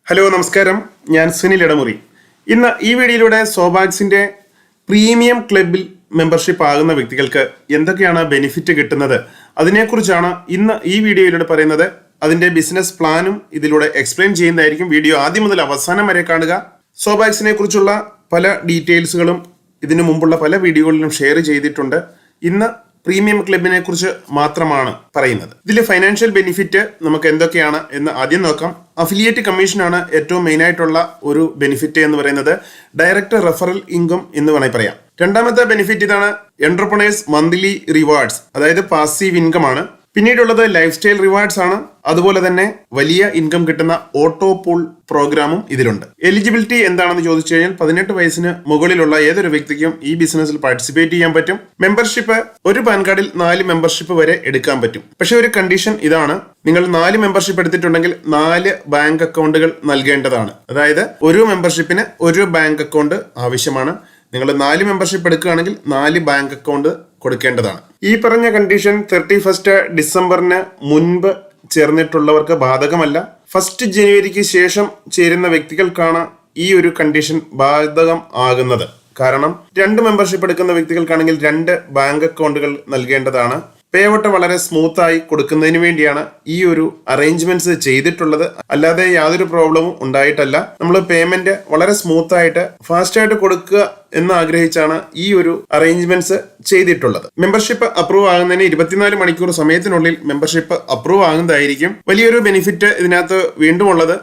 Hello നമസ്കാരം, ഞാൻ സുനിൽ ഇടമുറി. ഇന്ന് ഈ വീഡിയോയിലൂടെ സോബാക്സിന്റെ പ്രീമിയം ക്ലബിൽ മെമ്പർഷിപ്പ് ആകുന്ന വ്യക്തികൾക്ക് എന്തൊക്കെയാണ് ബെനിഫിറ്റ് കിട്ടുന്നത് അതിനെക്കുറിച്ചാണ് ഇന്ന് ഈ വീഡിയോയിലൂടെ പറയുന്നത്. അതിന്റെ ബിസിനസ് പ്ലാനും ഇതിലൂടെ എക്സ്പ്ലെയിൻ ചെയ്യുന്നതായിരിക്കും. വീഡിയോ ആദ്യം മുതൽ അവസാനം വരെ കാണുക. സോബാക്സിനെ കുറിച്ചുള്ള പല ഡീറ്റെയിൽസുകളും ഇതിനു മുമ്പുള്ള പല വീഡിയോകളിലും ഷെയർ ചെയ്തിട്ടുണ്ട്. ഇന്ന് പ്രീമിയം ക്ലബിനെ കുറിച്ച് മാത്രമാണ് പറയുന്നത്. ഇതിൽ ഫൈനാൻഷ്യൽ ബെനിഫിറ്റ് നമുക്ക് എന്തൊക്കെയാണ് എന്ന് ആദ്യം നോക്കാം. അഫിലിയേറ്റ് കമ്മീഷനാണ് ഏറ്റവും മെയിൻ ആയിട്ടുള്ള ഒരു ബെനിഫിറ്റ് എന്ന് പറയുന്നത്. ഡയറക്റ്റ് റെഫറൽ ഇൻകം എന്ന് വേണമെങ്കിൽ പറയാം. രണ്ടാമത്തെ ബെനിഫിറ്റ് ഇതാണ്, എന്റർപ്രണേഴ്സ് മന്ത്ലി റിവാർഡ്സ്, അതായത് പാസീവ് ഇൻകം ആണ്. പിന്നീടുള്ളത് ലൈഫ് സ്റ്റൈൽ റിവാർഡ്സ് ആണ്. അതുപോലെ തന്നെ വലിയ ഇൻകം കിട്ടുന്ന ഓട്ടോ പൂൾ പ്രോഗ്രാമും ഇതിലുണ്ട്. എലിജിബിലിറ്റി എന്താണെന്ന് ചോദിച്ചു കഴിഞ്ഞാൽ 18 വയസ്സിന് മുകളിലുള്ള ഏതൊരു വ്യക്തിക്കും ഈ ബിസിനസ്സിൽ പാർട്ടിസിപ്പേറ്റ് ചെയ്യാൻ പറ്റും. മെമ്പർഷിപ്പ് ഒരു പാൻ കാർഡിൽ 4 മെമ്പർഷിപ്പ് വരെ എടുക്കാൻ പറ്റും. പക്ഷെ ഒരു കണ്ടീഷൻ ഇതാണ്, നിങ്ങൾ 4 മെമ്പർഷിപ്പ് എടുത്തിട്ടുണ്ടെങ്കിൽ 4 ബാങ്ക് അക്കൗണ്ടുകൾ നൽകേണ്ടതാണ്. അതായത് ഒരു മെമ്പർഷിപ്പിന് ഒരു ബാങ്ക് അക്കൗണ്ട് ആവശ്യമാണ്. നിങ്ങൾ 4 മെമ്പർഷിപ്പ് എടുക്കുകയാണെങ്കിൽ 4 ബാങ്ക് അക്കൗണ്ട് കൊടുക്കേണ്ടതാണ്. ഈ പറഞ്ഞ കണ്ടീഷൻ 31 ഡിസംബറിന് മുൻപ് ചേർന്നിട്ടുള്ളവർക്ക് ബാധകമല്ല. 1 ജനുവരിക്ക് ശേഷം ചേരുന്ന വ്യക്തികൾക്കാണ് ഈ ഒരു കണ്ടീഷൻ ബാധകം ആകുന്നത്. കാരണം 2 മെമ്പർഷിപ്പ് എടുക്കുന്ന വ്യക്തികൾക്കാണെങ്കിൽ 2 ബാങ്ക് അക്കൗണ്ടുകൾ നൽകേണ്ടതാണ്. പേ ഔട്ട് വളരെ സ്മൂത്ത് ആയി കൊടുക്കുന്നതിന് വേണ്ടിയാണ് ഈ ഒരു അറേഞ്ച്മെന്റ്സ് ചെയ്തിട്ടുള്ളത്. അല്ലാതെ യാതൊരു പ്രോബ്ലവും ഉണ്ടായിട്ടല്ല. നമ്മൾ പേയ്മെന്റ് വളരെ സ്മൂത്ത് ആയിട്ട് ഫാസ്റ്റ് ആയിട്ട് കൊടുക്കുക എന്ന് ആഗ്രഹിച്ചാണ് ഈ ഒരു അറേഞ്ച്മെന്റ്സ് ചെയ്തിട്ടുള്ളത്. മെമ്പർഷിപ്പ് അപ്രൂവ് ആകുന്നതിന് 24 മണിക്കൂർ സമയത്തിനുള്ളിൽ മെമ്പർഷിപ്പ് അപ്രൂവ് ആകുന്നതായിരിക്കും. വലിയൊരു ബെനിഫിറ്റ് ഇതിനകത്ത് വീണ്ടും ഉള്ളത്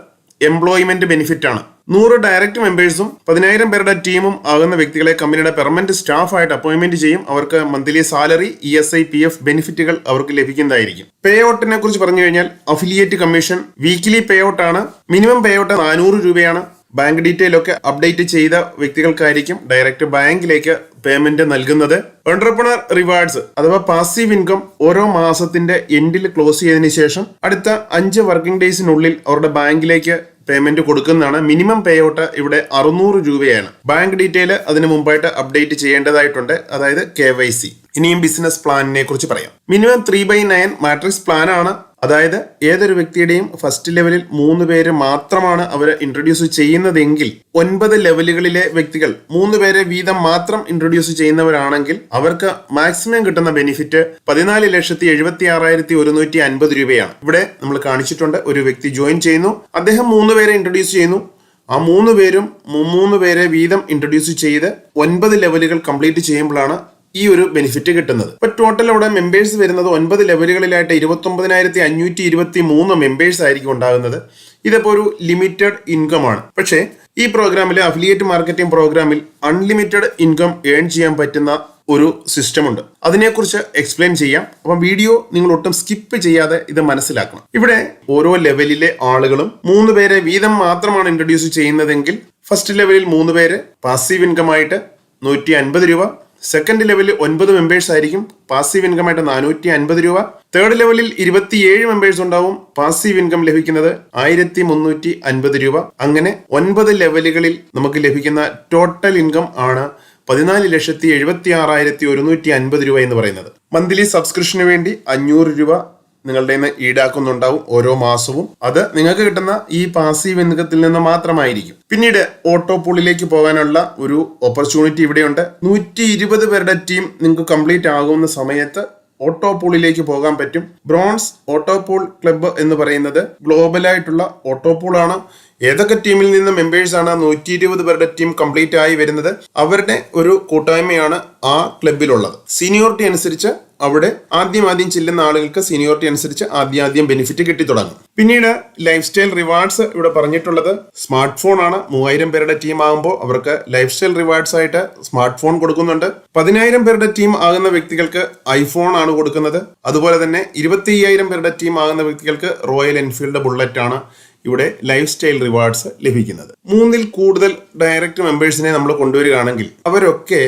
എംപ്ലോയ്മെന്റ് ബെനിഫിറ്റ് ആണ്. 100 ഡയറക്റ്റ് മെമ്പേഴ്സും 10,000 പേരുടെ ടീമും ആകുന്ന വ്യക്തികളെ കമ്പനിയുടെ പെർമനന്റ് സ്റ്റാഫ് ആയിട്ട് അപ്പോയിന്റ്മെന്റ് ചെയ്യും. അവർക്ക് മന്ത്ലി സാലറി, ESI, PF ബെനിഫിറ്റുകൾ അവർക്ക് ലഭിക്കുന്നതായിരിക്കും. പേ ഔട്ടിനെ കുറിച്ച് പറഞ്ഞു കഴിഞ്ഞാൽ affiliate commission weekly pay out ആണ്. മിനിമം പേ ഔട്ട് 400 രൂപയാണ്. ബാങ്ക് ഡീറ്റെയിൽ ഒക്കെ അപ്ഡേറ്റ് ചെയ്ത വ്യക്തികൾക്കായിരിക്കും ഡയറക്റ്റ് ബാങ്കിലേക്ക് പേയ്മെന്റ് നൽകുന്നത്. എന്റർപ്രണർ റിവാർഡ്സ് അഥവാ പാസീവ് ഇൻകം ഓരോ മാസത്തിന്റെ എൻഡിൽ ക്ലോസ് ചെയ്തതിനു ശേഷം അടുത്ത 5 വർക്കിംഗ് ഡേയ്സിനുള്ളിൽ അവരുടെ ബാങ്കിലേക്ക് പേയ്മെന്റ് കൊടുക്കുന്നതാണ്. മിനിമം പേ ഔട്ട് ഇവിടെ 600 രൂപയാണ്. ബാങ്ക് ഡീറ്റെയിൽ അതിന് മുമ്പായിട്ട് അപ്ഡേറ്റ് ചെയ്യേണ്ടതായിട്ടുണ്ട്, അതായത് KYC. ഇനിയും ബിസിനസ് പ്ലാനിനെ കുറിച്ച് പറയാം. മിനിമം 3/9 മാട്രിക്സ് പ്ലാൻ ആണ്. അതായത് ഏതൊരു വ്യക്തിയുടെയും ഫസ്റ്റ് ലെവലിൽ 3 പേര് മാത്രമാണ് അവർ ഇൻട്രൊഡ്യൂസ് ചെയ്യുന്നതെങ്കിൽ 9 ലെവലുകളിലെ വ്യക്തികൾ 3 പേരെ വീതം മാത്രം ഇൻട്രൊഡ്യൂസ് ചെയ്യുന്നവരാണെങ്കിൽ അവർക്ക് മാക്സിമം കിട്ടുന്ന ബെനിഫിറ്റ് 14,76,150 രൂപയാണ്. ഇവിടെ നമ്മൾ കാണിച്ചിട്ടുണ്ട്. ഒരു വ്യക്തി ജോയിൻ ചെയ്യുന്നു, അദ്ദേഹം 3 പേരെ ഇൻട്രൊഡ്യൂസ് ചെയ്യുന്നു. ആ 3 പേരും 3 പേരെ വീതം ഇൻട്രൊഡ്യൂസ് ചെയ്ത് 9 ലെവലുകൾ കംപ്ലീറ്റ് ചെയ്യുമ്പോഴാണ് ഈ ഒരു ബെനിഫിറ്റ് കിട്ടുന്നത്. ഇപ്പൊ ടോട്ടൽ അവിടെ മെമ്പേഴ്സ് വരുന്നത് 9 ലെവലുകളിലായിട്ട് 29,523 മെമ്പേഴ്സ് ആയിരിക്കും ഉണ്ടാകുന്നത്. ഇതിപ്പോ ഒരു ലിമിറ്റഡ് ഇൻകം ആണ്. പക്ഷേ ഈ പ്രോഗ്രാമിൽ, അഫിലിയേറ്റ് മാർക്കറ്റിംഗ് പ്രോഗ്രാമിൽ അൺലിമിറ്റഡ് ഇൻകം ഏൺ ചെയ്യാൻ പറ്റുന്ന ഒരു സിസ്റ്റം ഉണ്ട്. അതിനെക്കുറിച്ച് എക്സ്പ്ലെയിൻ ചെയ്യാം. അപ്പൊ വീഡിയോ നിങ്ങൾ ഒട്ടും സ്കിപ്പ് ചെയ്യാതെ ഇത് മനസ്സിലാക്കണം. ഇവിടെ ഓരോ ലെവലിലെ ആളുകളും 3 പേരെ വീതം മാത്രമാണ് ഇൻട്രൊഡ്യൂസ് ചെയ്യുന്നതെങ്കിൽ ഫസ്റ്റ് ലെവലിൽ 3 പേര് പാസീവ് ഇൻകം ആയിട്ട് 150 രൂപ. സെക്കൻഡ് ലെവലിൽ 9 മെമ്പേഴ്സ് ആയിരിക്കും, പാസീവ് ഇൻകം ആയിട്ട് 450 രൂപ. തേർഡ് ലെവലിൽ 27 മെമ്പേഴ്സ് ഉണ്ടാവും, പാസീവ് ഇൻകം ലഭിക്കുന്നത് 1,350 രൂപ. അങ്ങനെ 9 ലെവലുകളിൽ നമുക്ക് ലഭിക്കുന്ന ടോട്ടൽ ഇൻകം ആണ് 14,76,150 രൂപ എന്ന് പറയുന്നത്. മന്ത്ലി സബ്സ്ക്രിപ്ഷന് വേണ്ടി 500 രൂപ നിങ്ങളുടെ ഈടാക്കുന്നുണ്ടാവും ഓരോ മാസവും. അത് നിങ്ങൾക്ക് കിട്ടുന്ന ഈ പാസീവ് ഇൻകത്തിൽ നിന്ന് മാത്രമായിരിക്കും. പിന്നീട് ഓട്ടോ പൂളിലേക്ക് പോകാനുള്ള ഒരു ഓപ്പർച്യൂണിറ്റി ഇവിടെയുണ്ട്. 120 പേരുടെ ടീം നിങ്ങൾക്ക് കംപ്ലീറ്റ് ആകുന്ന സമയത്ത് ഓട്ടോ പൂളിലേക്ക് പോകാൻ പറ്റും. ബ്രോൺസ് ഓട്ടോ പൂൾ ക്ലബ്ബ് എന്ന് പറയുന്നത് ഗ്ലോബലായിട്ടുള്ള ഓട്ടോ പൂളാണ്. ഏതൊക്കെ ടീമിൽ നിന്ന് മെമ്പേഴ്സ് ആണ് 120 പേരുടെ ടീം കംപ്ലീറ്റ് ആയി വരുന്നത്, അവരുടെ ഒരു കൂട്ടായ്മയാണ് ആ ക്ലബിലുള്ളത്. സീനിയോറിറ്റി അനുസരിച്ച് അവിടെ ആദ്യം ചെല്ലുന്ന ആളുകൾക്ക് സീനിയോറിറ്റി അനുസരിച്ച് ആദ്യം ബെനിഫിറ്റ് കിട്ടി തുടങ്ങും. പിന്നീട് ലൈഫ് സ്റ്റൈൽ റിവാർഡ്സ് ഇവിടെ പറഞ്ഞിട്ടുള്ളത് സ്മാർട്ട് ഫോൺ ആണ്. 3000 പേരുടെ ടീം ആകുമ്പോൾ അവർക്ക് ലൈഫ് സ്റ്റൈൽ റിവാർഡ്സ് ആയിട്ട് സ്മാർട്ട് ഫോൺ കൊടുക്കുന്നുണ്ട്. 10,000 പേരുടെ ടീം ആകുന്ന വ്യക്തികൾക്ക് iPhone ആണ് കൊടുക്കുന്നത്. അതുപോലെ തന്നെ 25,000 പേരുടെ ടീം ആകുന്ന വ്യക്തികൾക്ക് റോയൽ എൻഫീൽഡ് ബുള്ളറ്റ് ആണ് ഇവിടെ ലൈഫ് സ്റ്റൈൽ റിവാർഡ്സ് ലഭിക്കുന്നത്. 3ൽ കൂടുതൽ ഡയറക്റ്റ് മെമ്പേഴ്സിനെ നമ്മൾ കൊണ്ടുവരികയാണെങ്കിൽ അവരൊക്കെ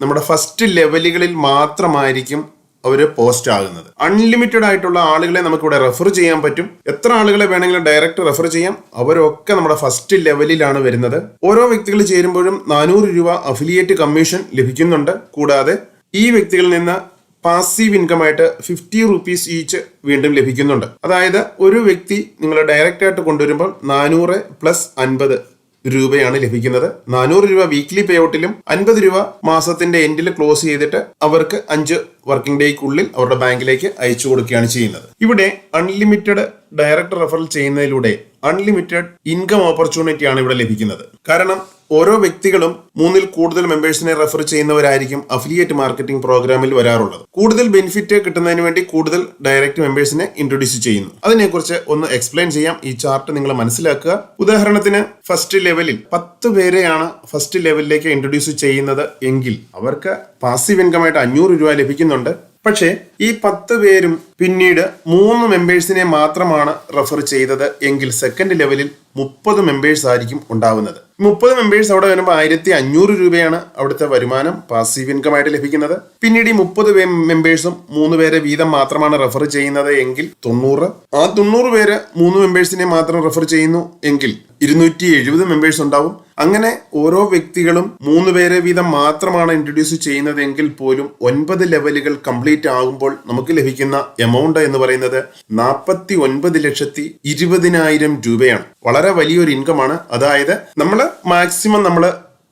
നമ്മുടെ ഫസ്റ്റ് ലെവലുകളിൽ മാത്രമായിരിക്കും അവർ പോസ്റ്റ് ആകുന്നത്. അൺലിമിറ്റഡ് ആയിട്ടുള്ള ആളുകളെ നമുക്ക് ഇവിടെ റെഫർ ചെയ്യാൻ പറ്റും. എത്ര ആളുകളെ വേണമെങ്കിലും ഡയറക്റ്റ് റെഫർ ചെയ്യാം. അവരൊക്കെ നമ്മുടെ ഫസ്റ്റ് ലെവലിലാണ് വരുന്നത്. ഓരോ വ്യക്തികൾ ചേരുമ്പോഴും 400 രൂപ അഫിലിയേറ്റ് കമ്മീഷൻ ലഭിക്കുന്നുണ്ട്. കൂടാതെ ഈ വ്യക്തികളിൽ നിന്ന് പാസീവ് ഇൻകം ആയിട്ട് 50 റുപ്പീസ് ഈച്ച് വീണ്ടും ലഭിക്കുന്നുണ്ട്. അതായത് ഒരു വ്യക്തി നിങ്ങൾ ഡയറക്റ്റ് ആയിട്ട് കൊണ്ടുവരുമ്പോൾ 400 പ്ലസ് 50 രൂപയാണ് ലഭിക്കുന്നത്. 400 രൂപ വീക്ക്ലി പേ ഔട്ടിലും 50 രൂപ മാസത്തിന്റെ എൻഡിൽ ക്ലോസ് ചെയ്തിട്ട് അവർക്ക് 5 വർക്കിംഗ് ഡേക്കുള്ളിൽ അവരുടെ ബാങ്കിലേക്ക് അയച്ചു കൊടുക്കുകയാണ് ചെയ്യുന്നത്. ഇവിടെ അൺലിമിറ്റഡ് ഡയറക്റ്റ് റെഫറൽ ചെയ്യുന്നതിലൂടെ അൺലിമിറ്റഡ് ഇൻകം ഓപ്പർച്യൂണിറ്റി ആണ് ഇവിടെ ലഭിക്കുന്നത്. കാരണം ഓരോ വ്യക്തികളും 3-ൽ കൂടുതൽ മെമ്പേഴ്സിനെ റെഫർ ചെയ്യുന്നവരായിരിക്കും അഫിലിയേറ്റ് മാർക്കറ്റിംഗ് പ്രോഗ്രാമിൽ വരാറുള്ളത്. കൂടുതൽ ബെനിഫിറ്റ് കിട്ടുന്നതിന് വേണ്ടി കൂടുതൽ ഡയറക്റ്റ് മെമ്പേഴ്സിനെ ഇൻട്രൊഡ്യൂസ് ചെയ്യുന്നു. അതിനെക്കുറിച്ച് ഒന്ന് എക്സ്പ്ലെയിൻ ചെയ്യാം. ഈ ചാർട്ട് നിങ്ങൾ മനസ്സിലാക്കുക. ഉദാഹരണത്തിന് ഫസ്റ്റ് ലെവലിൽ 10 പേരെയാണ് ഫസ്റ്റ് ലെവലിലേക്ക് ഇൻട്രൊഡ്യൂസ് ചെയ്യുന്നത് എങ്കിൽ അവർക്ക് പാസീവ് ഇൻകം ആയിട്ട് 500 രൂപ ലഭിക്കുന്നുണ്ട്. പക്ഷേ ഈ 10 പേരും പിന്നീട് 3 മെമ്പേഴ്സിനെ മാത്രമാണ് റെഫർ ചെയ്തത് എങ്കിൽ സെക്കൻഡ് ലെവലിൽ 30 മെമ്പേഴ്സ് ആയിരിക്കും ഉണ്ടാവുന്നത്. 30 മെമ്പേഴ്സ് അവിടെ വരുമ്പോൾ 1500 രൂപയാണ് അവിടുത്തെ വരുമാനം പാസീവ് ഇൻകം ആയിട്ട് ലഭിക്കുന്നത്. പിന്നീട് ഈ 30 മെമ്പേഴ്സും 3 പേരെ വീതം മാത്രമാണ് റെഫർ ചെയ്യുന്നത് എങ്കിൽ 90. ആ 90 പേര് 3 മെമ്പേഴ്സിനെ മാത്രം റെഫർ ചെയ്യുന്നു എങ്കിൽ 270 മെമ്പേഴ്സ് ഉണ്ടാവും. അങ്ങനെ ഓരോ വ്യക്തികളും 3 പേരെ വീതം മാത്രമാണ് ഇൻട്രൊഡ്യൂസ് ചെയ്യുന്നതെങ്കിൽ പോലും 9 ലെവലുകൾ കംപ്ലീറ്റ് ആകുമ്പോൾ നമുക്ക് ലഭിക്കുന്ന എമൗണ്ട് എന്ന് പറയുന്നത് 49,20,000 രൂപയാണ്. വളരെ വലിയൊരു ഇൻകം ആണ്. അതായത് നമ്മൾ മാക്സിമം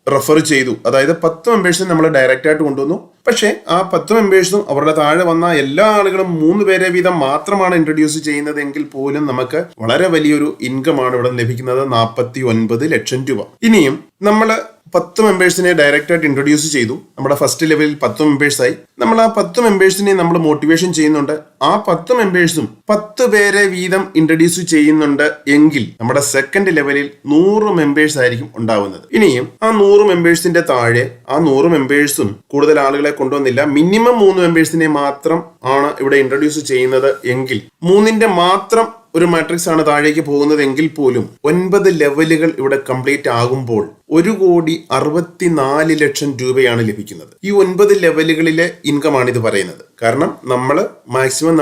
റെഫർ ചെയ്തു. അതായത് 10 മെമ്പേഴ്സിനെ നമ്മൾ ഡയറക്റ്റ് ആയിട്ട് കൊണ്ടുവന്നു. പക്ഷേ ആ 10 മെമ്പേഴ്സും അവരുടെ താഴെ വന്ന എല്ലാ ആളുകളും 3 പേരെ വീതം മാത്രമാണ് ഇൻട്രൊഡ്യൂസ് ചെയ്യുന്നതെങ്കിൽ പോലും നമുക്ക് വളരെ വലിയൊരു ഇൻകം ആണ് ഇവിടെ ലഭിക്കുന്നത്, 49 ലക്ഷം രൂപ. ഇനിയും നമ്മൾ 10 മെമ്പേഴ്സിനെ ഡയറക്റ്റ് ആയിട്ട് ഇൻട്രൊഡ്യൂസ് ചെയ്തു. നമ്മുടെ ഫസ്റ്റ് ലെവലിൽ 10 മെമ്പേഴ്സായി. നമ്മൾ ആ 10 മെമ്പേഴ്സിനെ നമ്മൾ മോട്ടിവേഷൻ ചെയ്യുന്നുണ്ട്. ആ 10 മെമ്പേഴ്സും 10 പേരെ വീതം ഇൻട്രൊഡ്യൂസ് ചെയ്യുന്നുണ്ട് എങ്കിൽ നമ്മുടെ സെക്കൻഡ് ലെവലിൽ 100 മെമ്പേഴ്സ് ആയിരിക്കും ഉണ്ടാവുന്നത്. ഇനിയും ആ 100 മെമ്പേഴ്സിന്റെ താഴെ ആ 100 മെമ്പേഴ്സും കൂടുതൽ ആളുകളെ കൊണ്ടുവന്നില്ല, മിനിമം 3 മെമ്പേഴ്സിനെ മാത്രം ആണ് ഇവിടെ ഇൻട്രൊഡ്യൂസ് ചെയ്യുന്നത് എങ്കിൽ 3ന്റെ മാത്രം ഒരു മാട്രിക്സ് ആണ് താഴേക്ക് പോകുന്നത് എങ്കിൽ പോലും 9 ലെവലുകൾ ഇവിടെ കംപ്ലീറ്റ് ആകുമ്പോൾ 1,64,00,000 രൂപയാണ് ലഭിക്കുന്നത്. ഈ 9 ലെവലുകളിലെ ഇൻകം ആണ് ഇത് പറയുന്നത്. കാരണം നമ്മൾ മാക്സിമം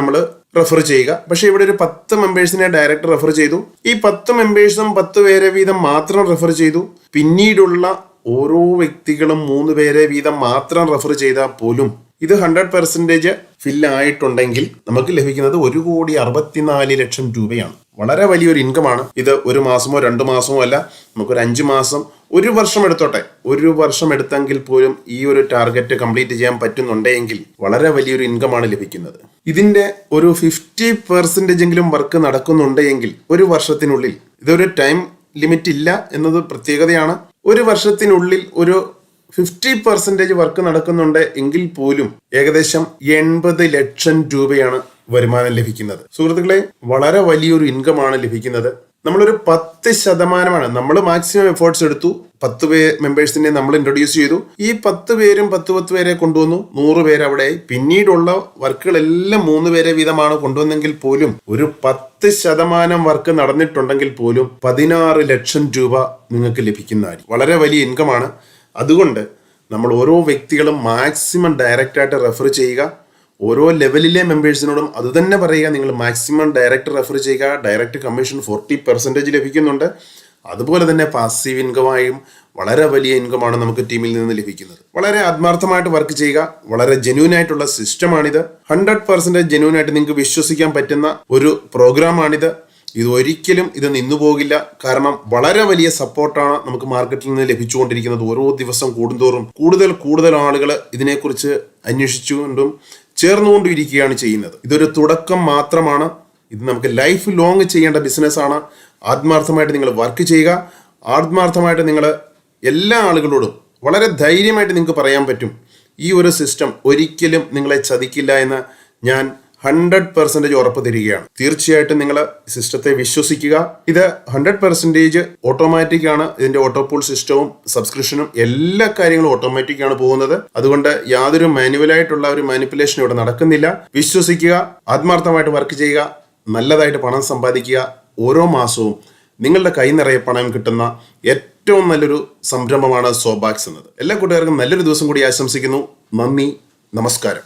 റെഫർ ചെയ്യുക. പക്ഷെ ഇവിടെ ഒരു 10 മെമ്പേഴ്സിനെ ഡയറക്റ്റ് റെഫർ ചെയ്തു. ഈ 10 മെമ്പേഴ്സും 10 പേരെ വീതം മാത്രം റെഫർ ചെയ്തു. പിന്നീടുള്ള ഓരോ വ്യക്തികളും 3 പേരെ വീതം മാത്രം റെഫർ ചെയ്താൽ പോലും ഇത് 100% ഫിൽ ആയിട്ടുണ്ടെങ്കിൽ നമുക്ക് ലഭിക്കുന്നത് 1,64,00,000 രൂപയാണ്. വളരെ വലിയൊരു ഇൻകമാണ് ഇത്. 1 മാസമോ 2 മാസമോ അല്ല, നമുക്കൊരു 5 മാസം 1 വർഷം എടുത്തോട്ടെ. 1 വർഷം എടുത്തെങ്കിൽ പോലും ഈ ഒരു ടാർഗറ്റ് കംപ്ലീറ്റ് ചെയ്യാൻ പറ്റുന്നുണ്ടെങ്കിൽ വളരെ വലിയൊരു ഇൻകമാണ് ലഭിക്കുന്നത്. ഇതിന്റെ ഒരു 50% എങ്കിലും വർക്ക് നടക്കുന്നുണ്ടെങ്കിൽ 1 വർഷത്തിനുള്ളിൽ, ഇതൊരു ടൈം ലിമിറ്റ് ഇല്ല എന്നത് പ്രത്യേകതയാണ്. 1 വർഷത്തിനുള്ളിൽ ഒരു 50% വർക്ക് നടക്കുന്നുണ്ട് എങ്കിൽ പോലും ഏകദേശം 80 ലക്ഷം രൂപയാണ് വരുമാനം ലഭിക്കുന്നത്. സുഹൃത്തുക്കളെ, വളരെ വലിയൊരു ഇൻകം ആണ് ലഭിക്കുന്നത്. നമ്മളൊരു 10% നമ്മൾ മാക്സിമം എഫേർട്സ് എടുത്തു. 10 മെമ്പേഴ്സിനെ നമ്മൾ ഇൻട്രൊഡ്യൂസ് ചെയ്തു. ഈ 10 പേരും 10 പേരെ കൊണ്ടുവന്നു. 100 പേര് അവിടെ. പിന്നീടുള്ള വർക്കുകളെല്ലാം 3 പേരെ വീതമാണ് കൊണ്ടുവന്നെങ്കിൽ പോലും ഒരു 10% വർക്ക് നടന്നിട്ടുണ്ടെങ്കിൽ പോലും 16 ലക്ഷം രൂപ നിങ്ങൾക്ക് ലഭിക്കുന്നതായിരിക്കും. വളരെ വലിയ ഇൻകമാണ്. അതുകൊണ്ട് നമ്മൾ ഓരോ വ്യക്തികളും മാക്സിമം ഡയറക്റ്റ് ആയിട്ട് റെഫർ ചെയ്യുക. ഓരോ ലെവലിലെ മെമ്പേഴ്സിനോടും അത് തന്നെ പറയുക, നിങ്ങൾ മാക്സിമം ഡയറക്റ്റ് റെഫർ ചെയ്യുക. ഡയറക്റ്റ് കമ്മീഷൻ 40% ലഭിക്കുന്നുണ്ട്. അതുപോലെ തന്നെ പാസീവ് ഇൻകമായും വളരെ വലിയ ഇൻകമാണ് നമുക്ക് ടീമിൽ നിന്ന് ലഭിക്കുന്നത്. വളരെ ആത്മാർത്ഥമായിട്ട് വർക്ക് ചെയ്യുക. വളരെ ജെന്യൂൻ ആയിട്ടുള്ള സിസ്റ്റമാണിത്. 100% ജെന്യൂൻ ആയിട്ട് നിങ്ങൾക്ക് വിശ്വസിക്കാൻ പറ്റുന്ന ഒരു പ്രോഗ്രാമാണിത്. ഒരിക്കലും നിന്നു പോകില്ല. കാരണം വളരെ വലിയ സപ്പോർട്ടാണ് നമുക്ക് മാർക്കറ്റിൽ നിന്ന് ലഭിച്ചുകൊണ്ടിരിക്കുന്നത്. ഓരോ ദിവസം കൂടുന്തോറും കൂടുതൽ ആളുകൾ ഇതിനെക്കുറിച്ച് അന്വേഷിച്ചുകൊണ്ടും ചേർന്നുകൊണ്ടും ഇരിക്കുകയാണ് ചെയ്യുന്നത്. ഇതൊരു തുടക്കം മാത്രമാണ്. ഇത് നമുക്ക് ലൈഫ് ലോങ് ചെയ്യേണ്ട ബിസിനസ്സാണ്. ആത്മാർത്ഥമായിട്ട് നിങ്ങൾ വർക്ക് ചെയ്യുക. ആത്മാർത്ഥമായിട്ട് നിങ്ങൾ എല്ലാ ആളുകളോടും വളരെ ധൈര്യമായിട്ട് നിങ്ങൾക്ക് പറയാൻ പറ്റും, ഈ ഒരു സിസ്റ്റം ഒരിക്കലും നിങ്ങളെ ചതിക്കില്ല എന്ന് ഞാൻ 100% ഉറപ്പ് തരികയാണ്. തീർച്ചയായിട്ടും നിങ്ങൾ സിസ്റ്റത്തെ വിശ്വസിക്കുക. ഇത് 100% ഓട്ടോമാറ്റിക് ആണ്. ഇതിന്റെ ഓട്ടോപൂൾ സിസ്റ്റവും സബ്സ്ക്രിപ്ഷനും എല്ലാ കാര്യങ്ങളും ഓട്ടോമാറ്റിക് ആണ് പോകുന്നത്. അതുകൊണ്ട് യാതൊരു മാനുവലായിട്ടുള്ള ഒരു മാനിപ്പുലേഷൻ ഇവിടെ നടക്കുന്നില്ല. വിശ്വസിക്കുക, ആത്മാർത്ഥമായിട്ട് വർക്ക് ചെയ്യുക, നല്ലതായിട്ട് പണം സമ്പാദിക്കുക. ഓരോ മാസവും നിങ്ങളുടെ കൈ നിറയെ പണം കിട്ടുന്ന ഏറ്റവും നല്ലൊരു സംരംഭമാണ് സോബാക്സ് എന്നത്. എല്ലാ കൂട്ടുകാർക്കും നല്ലൊരു ദിവസം കൂടി ആശംസിക്കുന്നു. നന്ദി, നമസ്കാരം.